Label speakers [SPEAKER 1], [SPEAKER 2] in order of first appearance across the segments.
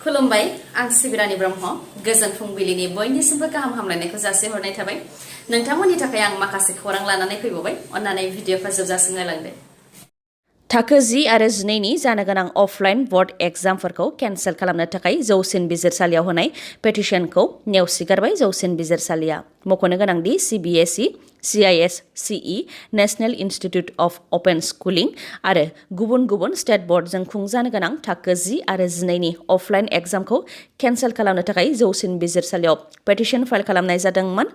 [SPEAKER 1] खुलुमबाय आं सिबिरानि ब्रह्म गोजोन फुंबिलिनि बयनिसिमबो गाहाम हामलायनायखौ जासिहरनाय थाबाय नोंथांमोननि थाखाय आं माखासे खौरां लानानै फैबावबाय अन्नानै भिडिअखौ जोबजासिम नायलांदो थाखो 10 आरो 12 नि जानो गोनां अफलाइन बोर्ड एग्जामफोरखौ केन्सेल खालामनो थाखाय जौसिन बिजिरसालियाव होनाय पेटिशनखौ नेवसिगारबाय जौसिन बिजिरसालिया मख'नो गोनां the CBSE CISCE national institute of open schooling आरो गुबुन गुबुन स्टेट बोर्डजों खुंजानो गोनां थाखो 10 आरो 12 नि अफलाइन एग्जामखौ केन्सेल खालामनो थाखाय जौसिन बिजिरसालियाव पेटिशन फाइल खालामनाय जादोंमोन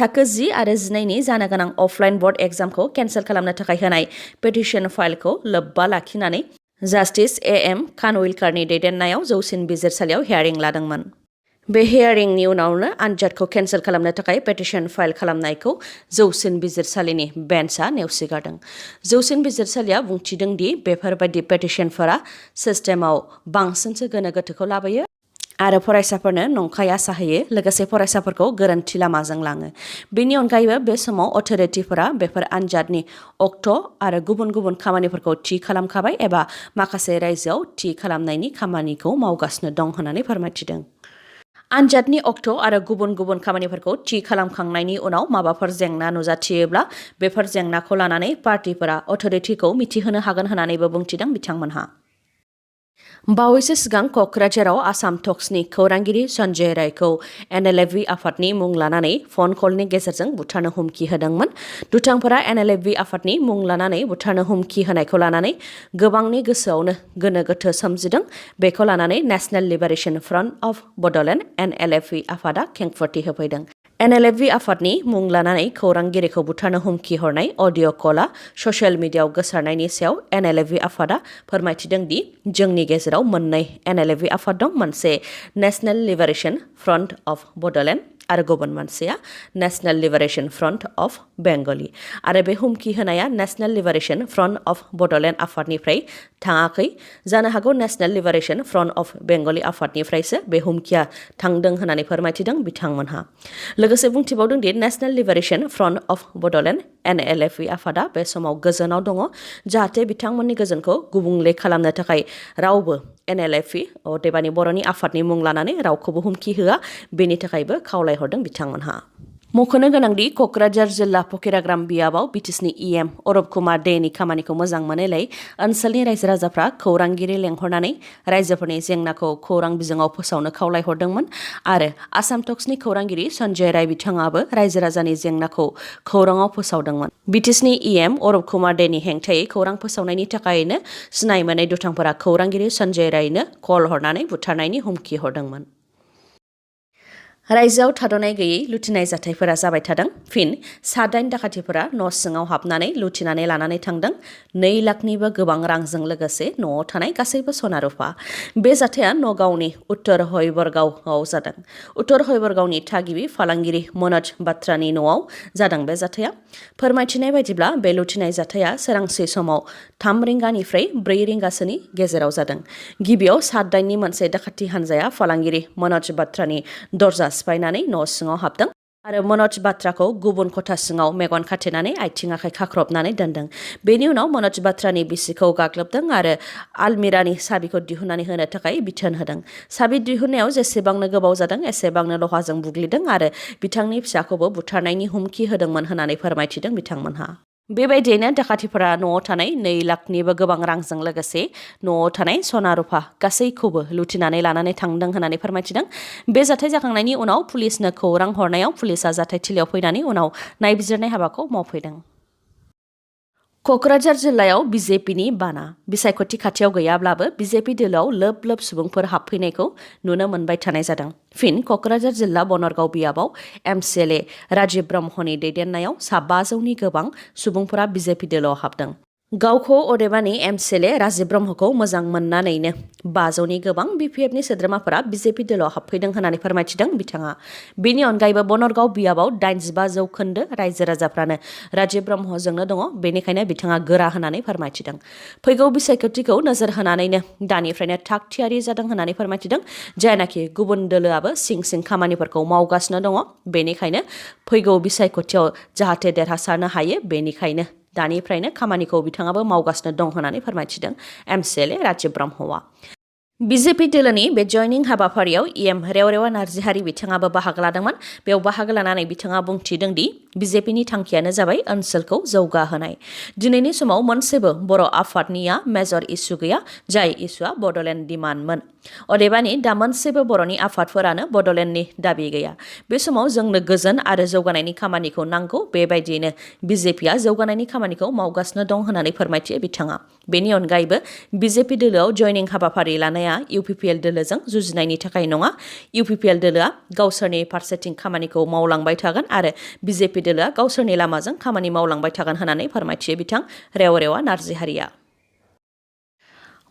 [SPEAKER 1] थाखो 10 आरो 12 नि जानो गोनां अफलाइन बोर्ड एग्जामखौ केन्सेल खालामनो थाखाय होनाय पेटिशन फाइलखौ लोब्बा लाखिनानै जास्टिस AM खानविलकारनि दैदेननायाव जौसिन बिजिरसालियाव हियारिं लादोंमोन बे हियारिंनि उनावनो आनजादखौ केन्सेल खालामनो थाखाय पेटिशन फाइल खालामनायखौ जौसिन बिजिरसालिनि बेन्चआ नेवसिगारदों जौसिन बिजिरसालिया बुंथिदों दि बेफोरबायदि पेटिशनफोरा सिस्टेमाव बांसिनसो गोनो गोथोखौ लाबोयो आरो फरायसाफोरनो नंखाय आसा होयो लोगोसे फरायसाफोरखौ गोरोन्थि लामाजों लाङो बेनि अनगायैबो बे समाव अथ'रिटिफोरा बेफोर आनजादनि अक्ट' आरो गुबुन गुबुन खामानिफोरखौ थि खालामखाबाय एबा माखासे रायजोआव थि खालामनायनि खामानिखौ मावगासिनो दं होननानै फोरमायथिदों आनजादनि अक्ट' आरो गुबुन गुबुन खामानिफोरखौ थि खालामखांनायनि उनाव माबाफोर जेंना नुजाथियोब्ला बेफोर जेंनाखौ लानानै पार्टिफोरा अथ'रिटिखौ मिथिहोनो हागोन होननानैबो बुंथिदों बिथांमोनहा बावैसो सिगां क'क्राझाराव आसाम टक्सनि खौरांगिरि सन्जय रायखौ NLFV आफादनि मुं लानानै फन कलनि गेजेरजों बुथारनो हुमखि होदोंमोन दुथांफोरा NLFV आफादनि मुं लानानै बुथारनो हुमखि होनायखौ लानानै गोबांनि गोसोआवनो गोनो गोथो सोमजिदों बेखौ लानानै national liberation front of Bodoland NLFV आफादा खेंफोरथि होफैदों NLFV आफादनि मुं लानानै खौरांगिरिखौ बुथारनो हुमखि हरनाय अडिअ' कलआ ससियेल मिडियाआव गोसारनायनि सायाव NLFV आफादा फोरमायथिदों दि जोंनि गेजेराव मोननै NLFV आफाद दं मोनसे national liberation front of Bodoland आरो गुबुन मोनसेया national liberation front of Bengali आरो बे हुमखि होनाया national liberation front of Bodoland आफादनिफ्राय थाङाखै जानो हागौ national liberation front of Bengali आफादनिफ्रायसो बे हुमखिया थांदों होननानै फोरमायथिदों बिथांमोनहा लोगोसे बुंथिबावदों the national liberation front of Bodoland NLFV आफादा बे समाव गोजोनाव दङ जाहाथे बिथांमोननि गोजोनखौ गुबुंले खालामनो थाखाय रावबो NLFV अदेबानि बर'नि आफादनि मुं लानानै रावखौबो हुमखि होआ बेनि थाखायबो खावलायहरदों बिथांमोनहा मख'नो गोनांदि क'क्राझार जिल्ला फकिराग्राम बियाबाव BTSनि EM अरब कुमार देनि खामानिखौ मोजां मोनैलाय ओनसोलनि रायजो राजाफ्रा खौरांगिरि लेंहरनानै रायजोफोरनि जेंनाखौ खौरां बिजोङाव फोसावनो खावलायहरदोंमोन आरो आसाम टक्सनि खौरांगिरि सन्जय राय बिथाङाबो रायजो राजानि जेंनाखौ खौराङाव फोसावदोंमन BTSनि EM अरब कुमार देनि हेंथायै खौरां फोसावनायनि थाखायनो सिनाय मोनै दुथांफोरा खौरांगिरि सन्जय रायनो कल हरनानै बुथारनायनि हुमखि हरदोंमोन रायजोआव थाद'नाय गैयै लुथिनाय जाथायफोरा जाबाय थादों फिन सा-8 दाखाथिफोरा न' सिङाव हाबनानै लुथिनानै लानानै थांदों 2 लाखनिबो गोबां रांजों लोगोसे न'आव थानाय गासैबो सना रुफा बे जाथाया नगावनि उत्तर हयबरगावआव जादों उत्तर हयबरगावनि थागिबि फालांगिरि मनज बात्रानि न'आव जादों बे जाथाया फोरमायथिनाय बायदिब्ला बे लुथिनाय जाथाया सोरांसि समाव 3 रिंगानिफ्राय 4 रिंगासोनि गेजेराव जादों गिबियाव सा-8 नि मोनसे दाखाथि हानजाया फालांगिरि मनज बात्रानि दरजा सिफायनानै न' सिङाव हाबदों आरो मनज बात्राखौ गुबुन खथा सिङाव मेगन खाथेनानै आथिं आखाइ खाख्रबनानै दोनदों बेनि उनाव मनज बात्रानि बिसिखौ गाग्लोबदों आरो आलमिरानि साबिखौ दिहुननानै होनो थाखाय बिथोन होदों साबि दिहुननायाव जेसेबांनो गोबाव जादों एसेबांनो लहाजों बुग्लिदों आरो बिथांनि फिसाखौबो बुथारनायनि हुमखि होदोंमोन होननानै फोरमायथिदों बिथांमोनहा बेबायदियैनो दाखाथिफोरा न'आव थानाय 2 लाखनिबो गोबां रांजों लोगोसे न'आव थानाय सना रुफा गासैखौबो लुथिनानै लानानै थांदों होननानै फोरमायथिदों बे जाथाय जाखांनायनि उनाव पुलिसनो खौरां हरनायाव पुलिसा जाथायथिलियाव फैनानै उनाव नायबिजिरनाय हाबाखौ मावफैदों क'क्राझार जिल्लायाव BJPनि बाना बिसायख'थि खाथियाव गैयाब्लाबो BJP दोलोआव लोब लोब सुबुंफोर हाबफैनायखौ नुनो मोनबाय थानाय जादों फिन क'क्राझार जिल्ला बनरगाव बियाबाव MCLA राजिब ब्रह्मनि दैदेननायाव सा 500नि गोबां सुबुंफोरा BJP दोलोआव हाबदों गावखौ अदेबानि MCLA राजिब ब्रह्मखौ मोजां मोननानैनो 500नि गोबां BPFनि सोद्रोमाफोरा BJP दोलोआव हाबफैदों होननानै फोरमायथिदों बिथाङा बेनि अनगायैबो बनरगाव बियाबाव 85% रायजो राजाफ्रानो राजिब ब्रह्मजोंनो दङ बेनिखायनो बिथाङा गोरा होननानै फोरमायथिदों फैगौ बिसायख'थिखौ नोजोर होनानैनो दानिफ्रायनो थाग थियारि जादों होननानै फोरमायथिदों जायनाखि गुबुन दोलोआबो सिं सिं खामानिफोरखौ मावगासिनो दङ बेनिखायनो फैगौ बिसायख'थियाव जाहाथे देरहासारनो हायो बेनिखायनो दानिफ्रायनो खामानिखौ बिथाङाबो मावगासिनो दं होननानै फोरमायथिदों MCLA राजिब ब्रह्मआ BJP दोलोनि बे जयनिं हाबाफारियाव EM रेवरेवा नार्जिहारि बिथाङाबो बाहागो लादोंमोन। बेयाव बाहागो लानानै बिथाङा बुंथिदों दि BJPनि थांखियानो जाबाय ओनसोलखौ जौगाहोनाय। दिनैनि समाव मोनसेबो बर' आफादनिया मेजर इस्यु गैया, जाय इस्युआ बड'लेण्ड डिमान्डमोन। अदेबानि दा मोनसेबो बर'नि आफादफोरानो बड'लेण्डनि दाबि गैया। बे समाव जोंनो गोजोन आरो जौगानायनि खामानिखौ नांगौ, बेबायदियैनो BJPआ जौगानायनि खामानिखौ मावगासिनो दं होननानै फोरमायथियो बिथाङा। बेनि अनगायैबो BJP दोलोआव जयनिं हाबाफारि लानाया UPPL दोलोजों जुजिनायनि थाखाय नङा। UPPL दोलोआ गावसोरनि फारसेथिं खामानिखौ मावलांबाय थागोन आरो BJP दोलोआ गावसोरनि लामाजों खामानि मावलांबाय थागोन होननानै फोरमायथियो बिथां रेवरेवा नार्जिहारिया।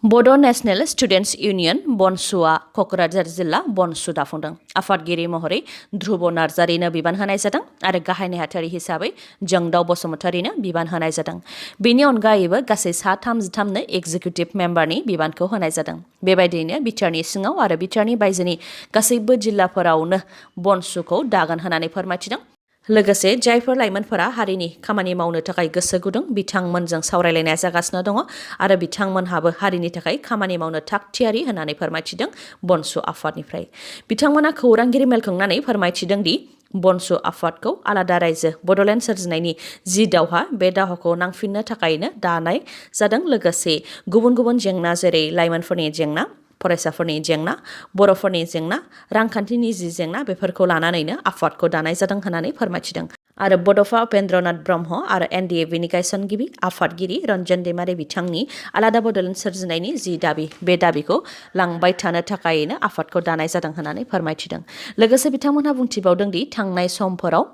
[SPEAKER 1] बड' नेशनेल स्टुडेन्टस इउनियन बनसुआ क'क्राझार जिल्ला बनसु दाफुंदों। आफादगिरि महरै ध्रुब नार्जारिनो बिबान होनाय जादों आरो गाहाय नेहाथारि हिसाबै जोंदाव बसुमतारिनो बिबान होनाय जादों। बेनि अनगायैबो गासै सा 33नो एग्जिकिउटिभ मेम्बारनि बिबानखौ होनाय जादों। बेबायदियैनो बिटिआरनि सिङाव आरो बिटिआरनि बायजोनि गासैबो जिल्लाफोरावनो बनसुखौ दागोन होननानै फोरमायथिदों। लोगोसे जायफोर लाइमोनफोरा हारिनि खामानि मावनो थाखाय गोसो गुदुं, बिथांमोनजों सावरायलायनाया जागासिनो दङ आरो बिथांमोनहाबो हारिनि थाखाय खामानि मावनो थाग थियारि होननानै फोरमायथिदों बनसु आफादनिफ्राय। बिथांमोना खौरांगिरि मेल खुंनानै फोरमायथिदों दि बनसु आफादखौ आलादा रायजो बड'लेण्ड सोरजिनायनि जि दावहा, बे दावहाखौ नांफिननो थाखायनो दानाय जादों। लोगोसे गुबुन गुबुन जेंना जेरै लाइमोनफोरनि जेंना, फरायसाफोरनि जेंना, बर'फोरनि जेंना, रांखान्थिनि जि जेंना, बेफोरखौ लानानैनो आफादखौ दानाय जादों होननानै फोरमायथिदों। आरो बड'फा उपेन्द्रनाथ ब्रह्म आरो NDABनि गायसनगिरि आफादगिरि रन्जन दैमारि बिथांनि आलादा बड'लेण्ड सोरजिनायनि जि दाबि, बे दाबिखौ लांबाय थानो थाखायनो आफादखौ दानाय जादों होननानै फोरमायथिदों। लोगोसे बिथांमोनहा बुंथिबावदों दि थांनाय समफोराव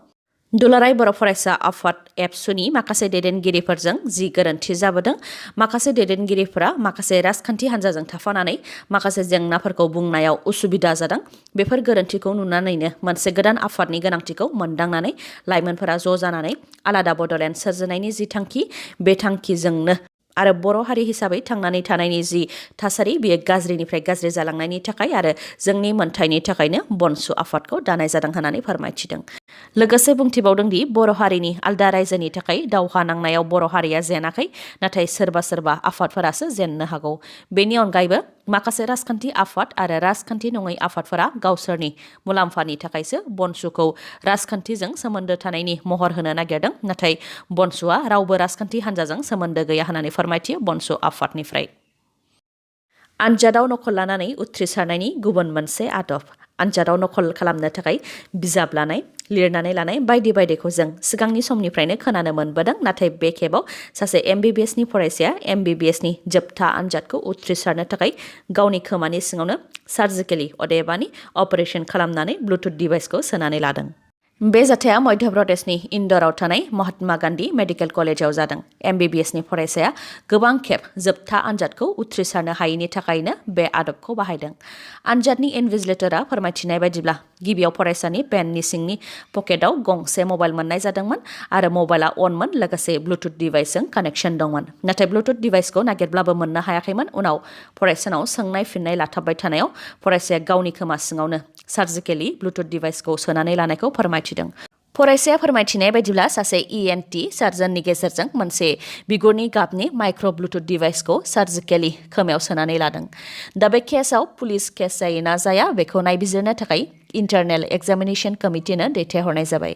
[SPEAKER 1] दुलाराय बर' फरायसा आफाद एबसुनि माखासे दैदेनगिरिफोरजों जि गोरोन्थि जाबोदों, माखासे दैदेनगिरिफोरा माखासे राजखान्थि हान्जाजों थाफानानै माखासे जेंनाफोरखौ बुंनायाव उसुबिदा जादों। बेफोर गोरोन्थिखौ नुनानैनो मोनसे गोदान आफादनि गोनांथिखौ मोनदांनानै लाइमोनफोरा ज' जानानै आलादा बड'लेण्ड सोरजिनायनि जि थांखि, बे थांखिजोंनो आरो बर' हारि हिसाबै थांनानै थानायनि जि थासारि, बेयो गाज्रिनिफ्राय गाज्रि जालांनायनि थाखाय आरो जोंनि मोन्थायनि थाखायनो बनसु आफादखौ दानाय जादों होननानै फोरमायथिदों। लोगोसे बुंथिबावदों दि बर' हारिनि आलदा रायजोनि थाखाय दावहा नांनायाव बर' हारिया जेनाखै, नाथाय सोरबा सोरबा आफादफोरासो जेननो हागौ। बेनि अनगायैबो माखासे राजखान्थि आफाद आरो राजखान्थि नङै आफादफोरा गावसोरनि मुलाम्फानि थाखायसो बनसुखौ राजखान्थिजों सोमोन्दो थानायनि महर होनो नागिरदों, नाथाय बनसुआ रावबो राजखान्थि हान्जाजों सोमोन्दो गैया होननानै फोरमायथियो बनसु आफादनिफ्राय। आनजादाव नखल लानानै उथ्रिसारनायनि गुबुन मोनसे आदब। आनजादाव नखल खालामनो थाखाय बिजाब लानाय, लिरनानै लानाय बायदि बायदिखौ जों सिगांनि समनिफ्रायनो खोनानो मोनबोदों, नाथाय बे खेबाव सासे MBBSनि फरायसाया MBBSनि जोबथा आनजादखौ उथ्रिसारनो थाखाय गावनि खोमानि सिङावनो सार्जिकेलि अदेबानि अपारेशन खालामनानै ब्लुटुथ डिभाइसखौ सोनानै लादों। बे जाथाया मध्य प्रदेशनि इन्दौराव थानाय महात्मा गान्धी मेडिकेल कलेजाव जादों। MBBSनि फरायसाया गोबां खेब जोबथा आनजादखौ उथ्रिसारनो हायैनि थाखायनो बे आदबखौ बाहायदों। आनजादनि इनभिजिलेटरआ फोरमायथिनाय बायदिब्ला गिबियाव फरायसानि पेन्टनि सिंनि पकेटाव गंसे मबाइल मोननाय जादोंमोन आरो मबाइला अनमोन, लोगोसे ब्लुटुथ डिभाइसजों कानेक्सन दंमोन। नाथाय ब्लुटुथ डिभाइसखौ नागिरब्लाबो मोननो हायाखैमोन। उनाव फरायसानाव सोंनाय फिननाय लाथाबबाय थानायाव फरायसाया गावनि खोमा सिङावनो सार्जिकेलि ब्लुटुथ डिभाइसखौ सोनानै लानायखौ फोरमायथिदों। फरायसाया फोरमायथिनाय बायदिब्ला सासे ENT सार्जननि गेजेरजों मोनसे बिगुरनि गाबनि माइक्र' ब्लुटुथ डिभाइसखौ सार्जिकेलि खोमायाव सोनानै लादों। दा बे केसआव पुलिस केस जायो ना जाया, बेखौ नायबिजिरनो थाखाय इन्टारनेल एग्जामिनेशन कमिटिनो दैथायहरनाय जाबाय।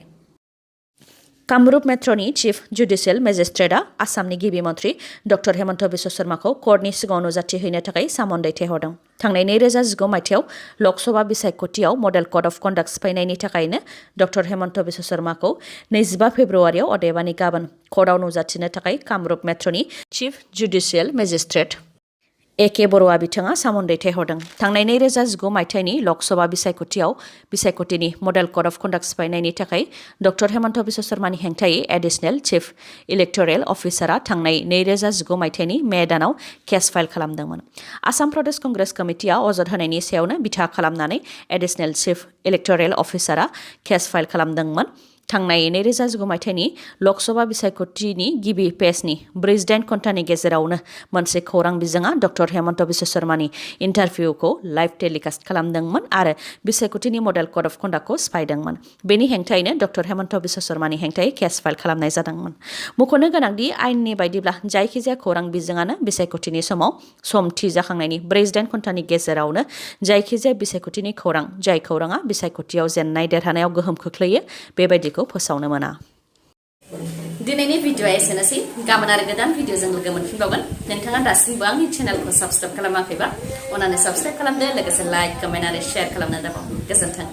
[SPEAKER 1] कामरुप मेट्र'नि चिफ जुडिशियेल मेजिस्ट्रेटआ आसामनि गिबि मन्थ्रि डक्टर हेमन्त बिश्व शर्माखौ कर्टनि सिगाङाव नुजाथि हैनो थाखाय सामन दैथायहरदों। थांनाय 2019 मायथाइयाव लकसभा बिसायख'थियाव मडेल कड अफ कन्डाक्ट सिफायनायनि थाखायनो डक्टर हेमन्त बिश्व शर्माखौ 25 फेब्रुवारियाव अदेबानि गाबोन कर्टआव नुजाथिनो थाखाय कामरुप मेट्र'नि चिफ जुडिशियेल मेजिस्ट्रेट AK बर'आ बिथाङा सामन दैथायहरदों। थांनाय 2019 मायथाइनि लकसभा बिसायख'थिनि मडेल कड अफ कन्डाक्ट सिफायनायनि थाखाय डक्टर हेमन्त बिश्व शर्मानि हेंथायै एडिशनेल चिफ इलेक्टरेल अफिसारआ थांनाय 2019 मायथाइनि मे दानाव केस फाइल खालामदोंमोन। आसाम प्रदेश कंग्रेस कमिटिया अजद होनायनि सायावनो बिथा खालामनानै एडिशनेल चिफ इलेक्टरेल अफिसारआ केस फाइल खालामदोंमोन। थांनाय 2019 मायथाइनि लकसभा बिसायख'थिनि गिबि पेजनि 48 घन्टानि गेजेरावनो मोनसे खौरां बिजोङा डक्टर हेमन्त बिश्व शर्मानि इन्टारभिउखौ लाइभ टेलिकास्ट खालामदोंमोन आरो बिसायख'थिनि मडेल कड अफ कन्डाक्टखौ सिफायदोंमोन। बेनि हेंथायैनो डक्टर हेमन्त बिश्व शर्मानि हेंथायै केस फाइल खालामनाय जादोंमोन। मख'नो गोनांदि आयेननि बायदिब्ला जायखिजाया खौरां बिजोङानो बिसायख'थिनि समाव सम थि जाखांनायनि 48 घन्टानि गेजेरावनो जायखिजाया बिसायख'थिनि खौरां जाय खौराङा बिसायख'थियाव जेननाय देरहानायाव गोहोम खोख्लैयो बेबायदिखौ फोसावनो मोना। दिनैनि भिडिअआ एसेनोसै। गाबोन आरो गोदान भिडिअजों लोगो मोनफिनबावगोन। नोंथाङा दासिमबो आंनि चेनेलखौ साबस्क्राइब खालामाखैबा अन्नानै साबस्क्राइब खालामदो, लोगोसे लाइक, कमेन्ट आरो शेयार खालामनो दाबाव। गोजोन्थों।